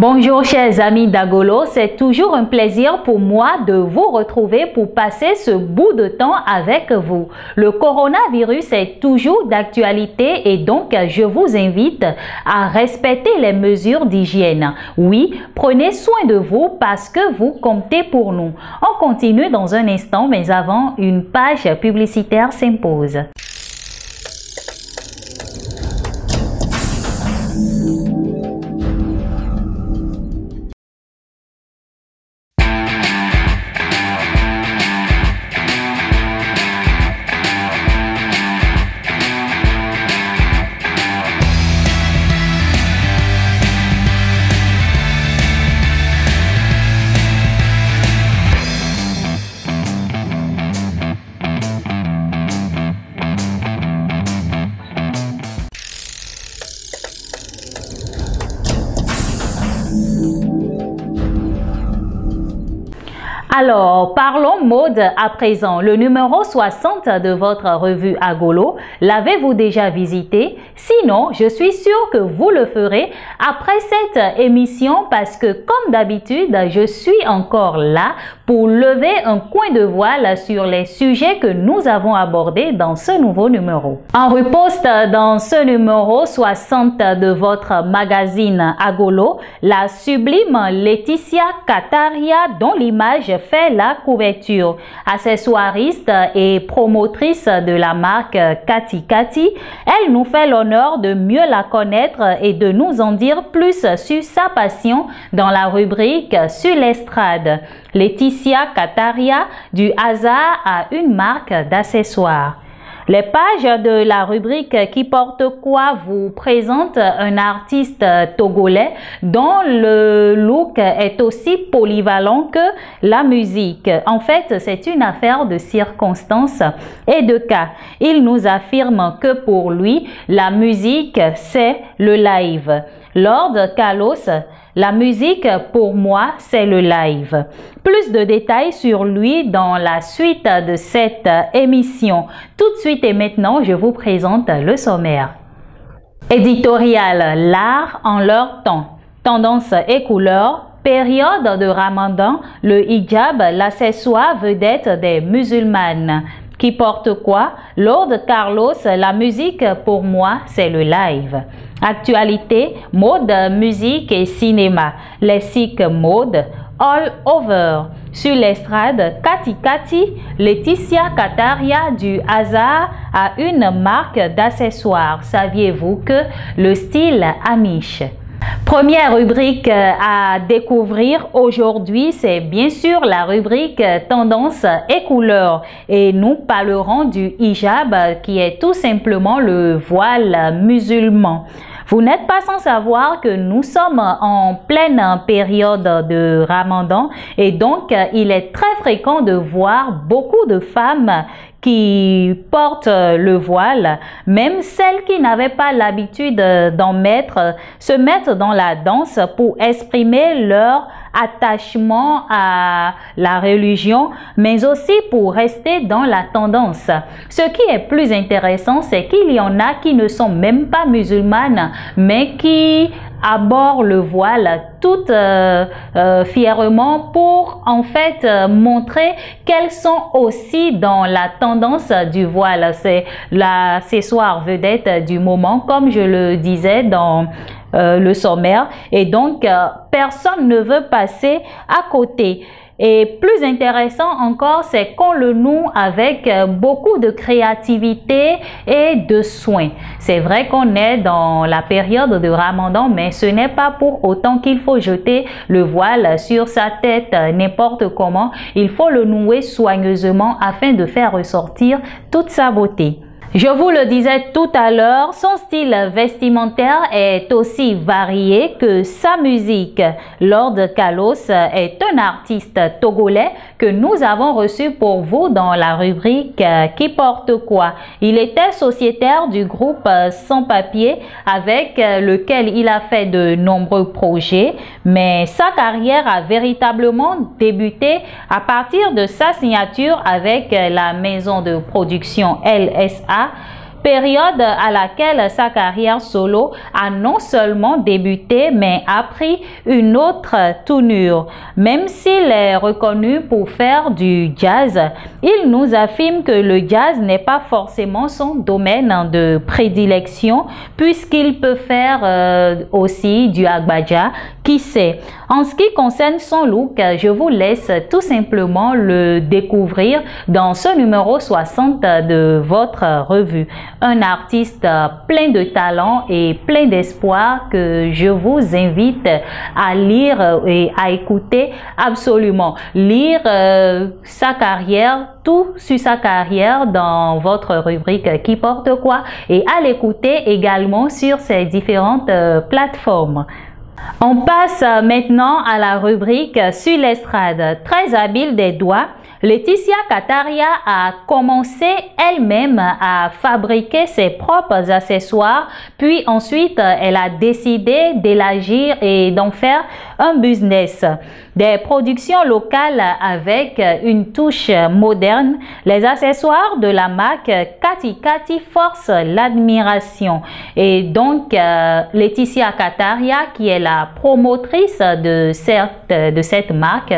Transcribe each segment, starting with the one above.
Bonjour chers amis d'Agolo, c'est toujours un plaisir pour moi de vous retrouver pour passer ce bout de temps avec vous. Le coronavirus est toujours d'actualité et donc je vous invite à respecter les mesures d'hygiène. Oui, prenez soin de vous parce que vous comptez pour nous. On continue dans un instant, mais avant, une page publicitaire s'impose. Alors, parlons mode à présent. Le numéro 60 de votre revue Agolo, l'avez-vous déjà visité? Sinon, je suis sûre que vous le ferez après cette émission parce que, comme d'habitude, je suis encore là pour lever un coin de voile sur les sujets que nous avons abordés dans ce nouveau numéro. En reposte dans ce numéro 60 de votre magazine Agolo, la sublime Laetitia Kataria, dont l'image fait la couverture. Accessoiriste et promotrice de la marque Kati Kati, elle nous fait l'honneur de mieux la connaître et de nous en dire plus sur sa passion dans la rubrique Sur l'estrade. Laetitia Kataria, du hasard à une marque d'accessoires. Les pages de la rubrique Qui porte quoi vous présentent un artiste togolais dont le look est aussi polyvalent que la musique. En fait, c'est une affaire de circonstances et de cas. Il nous affirme que pour lui, la musique, c'est le live. Lord Carlos, la musique pour moi, c'est le live. Plus de détails sur lui dans la suite de cette émission. Tout de suite et maintenant, je vous présente le sommaire. Éditorial, l'art en leur temps. Tendance et couleurs. Période de Ramadan, le hijab, l'accessoire vedette des musulmanes. Qui porte quoi? Lord Carlos, la musique pour moi, c'est le live. Actualité, mode, musique et cinéma. Lexique mode, all over. Sur l'estrade, Kati Kati, Laetitia Kataria, du hasard à une marque d'accessoires. Saviez-vous que le style Amish? Première rubrique à découvrir aujourd'hui, c'est bien sûr la rubrique Tendance et couleurs. Et nous parlerons du hijab qui est tout simplement le voile musulman. Vous n'êtes pas sans savoir que nous sommes en pleine période de Ramadan et donc il est très fréquent de voir beaucoup de femmes qui portent le voile, même celles qui n'avaient pas l'habitude d'en mettre, se mettre dans la danse pour exprimer leur attachement à la religion, mais aussi pour rester dans la tendance. Ce qui est plus intéressant, c'est qu'il y en a qui ne sont même pas musulmanes, mais qui abordent le voile tout fièrement pour en fait montrer qu'elles sont aussi dans la tendance du voile. C'est l'accessoire vedette du moment, comme je le disais dans le sommaire, et donc personne ne veut passer à côté. Et plus intéressant encore, c'est qu'on le noue avec beaucoup de créativité et de soin. C'est vrai qu'on est dans la période de Ramadan, mais ce n'est pas pour autant qu'il faut jeter le voile sur sa tête n'importe comment. Il faut le nouer soigneusement afin de faire ressortir toute sa beauté. Je vous le disais tout à l'heure, son style vestimentaire est aussi varié que sa musique. Lord Carlos est un artiste togolais que nous avons reçu pour vous dans la rubrique Qui porte quoi. Il était sociétaire du groupe Sans Papier avec lequel il a fait de nombreux projets, mais sa carrière a véritablement débuté à partir de sa signature avec la maison de production LSA période à laquelle sa carrière solo a non seulement débuté mais a pris une autre tournure. Même s'il est reconnu pour faire du jazz, il nous affirme que le jazz n'est pas forcément son domaine de prédilection puisqu'il peut faire aussi du agbaja, qui sait. En ce qui concerne son look, je vous laisse tout simplement le découvrir dans ce numéro 60 de votre revue. Un artiste plein de talent et plein d'espoir que je vous invite à lire et à écouter absolument. Lire sa carrière, tout sur sa carrière dans votre rubrique Qui porte quoi et à l'écouter également sur ses différentes plateformes. On passe maintenant à la rubrique Sur l'estrade. Très habile des doigts, Laetitia Kataria a commencé elle-même à fabriquer ses propres accessoires, puis ensuite elle a décidé d'élargir et d'en faire un business. Des productions locales avec une touche moderne, les accessoires de la marque Kati forcent l'admiration. Et donc, Laetitia Kataria, qui est la promotrice de cette marque,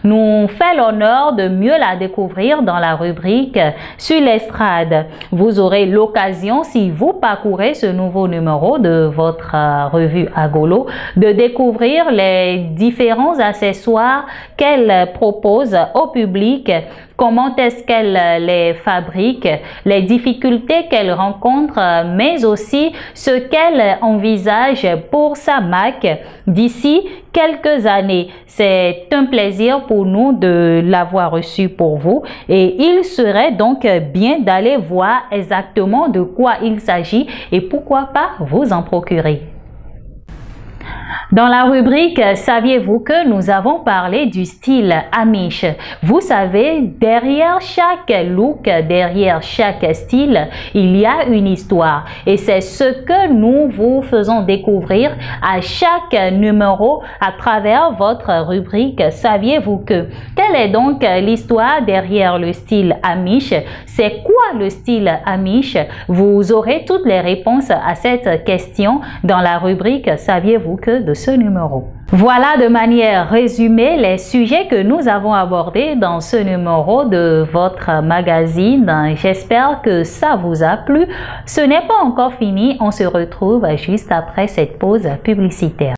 nous fait l'honneur de mieux la découvrir dans la rubrique Sur l'estrade. Vous aurez l'occasion, si vous parcourez ce nouveau numéro de votre revue Agolo, de découvrir les différents accessoires qu'elle propose au public, comment est-ce qu'elle les fabrique, les difficultés qu'elle rencontre, mais aussi ce qu'elle envisage pour sa marque d'ici quelques années. C'est un plaisir pour nous de l'avoir reçu pour vous et il serait donc bien d'aller voir exactement de quoi il s'agit et pourquoi pas vous en procurer. Dans la rubrique « Saviez-vous que nous avons parlé du style Amish ?» Vous savez, derrière chaque look, derrière chaque style, il y a une histoire. Et c'est ce que nous vous faisons découvrir à chaque numéro à travers votre rubrique « Saviez-vous que ?» Quelle est donc l'histoire derrière le style Amish? C'est quoi le style Amish? Vous aurez toutes les réponses à cette question dans la rubrique « Saviez-vous que ?» de ce numéro. Voilà de manière résumée les sujets que nous avons abordés dans ce numéro de votre magazine. J'espère que ça vous a plu. Ce n'est pas encore fini, on se retrouve juste après cette pause publicitaire.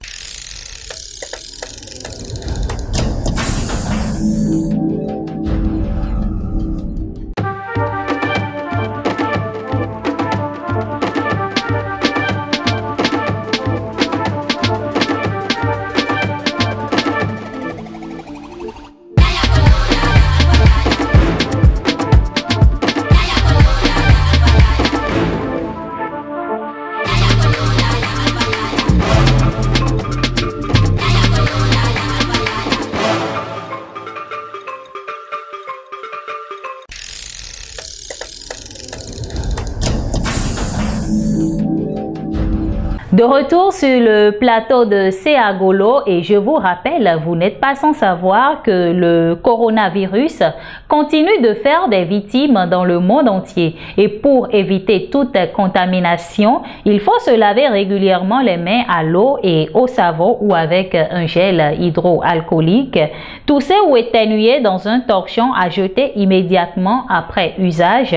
De retour sur le plateau de C'est Agolo et je vous rappelle, vous n'êtes pas sans savoir que le coronavirus continue de faire des victimes dans le monde entier. Et pour éviter toute contamination, il faut se laver régulièrement les mains à l'eau et au savon ou avec un gel hydroalcoolique. Tousser ou éternuer dans un torchon à jeter immédiatement après usage.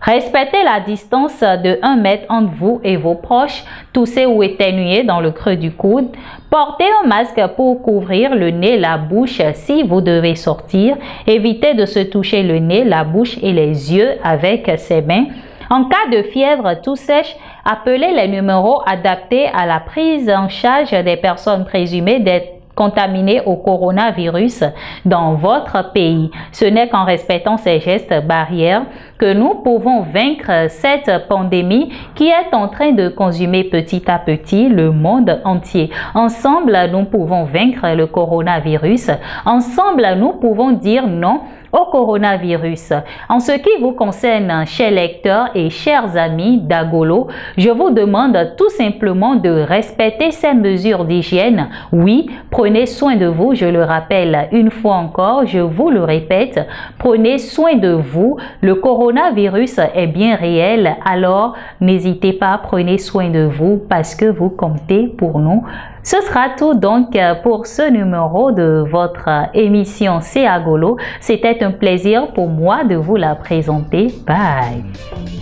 Respectez la distance de 1 mètre entre vous et vos proches. Tousser ou éternuer dans le creux du coude. Portez un masque pour couvrir le nez, la bouche si vous devez sortir. Évitez de se toucher le nez, la bouche et les yeux avec ses mains. En cas de fièvre tout sèche, appelez les numéros adaptés à la prise en charge des personnes présumées d'être contaminées au coronavirus dans votre pays. Ce n'est qu'en respectant ces gestes barrières que nous pouvons vaincre cette pandémie qui est en train de consumer petit à petit le monde entier. Ensemble, nous pouvons vaincre le coronavirus. Ensemble, nous pouvons dire non au coronavirus. En ce qui vous concerne, chers lecteurs et chers amis d'Agolo, je vous demande tout simplement de respecter ces mesures d'hygiène. Oui, prenez soin de vous, je le rappelle une fois encore, je vous le répète, prenez soin de vous. Le coronavirus est bien réel, alors n'hésitez pas, prenez soin de vous parce que vous comptez pour nous. Ce sera tout donc pour ce numéro de votre émission C'est Agolo. C'était un plaisir pour moi de vous la présenter. Bye!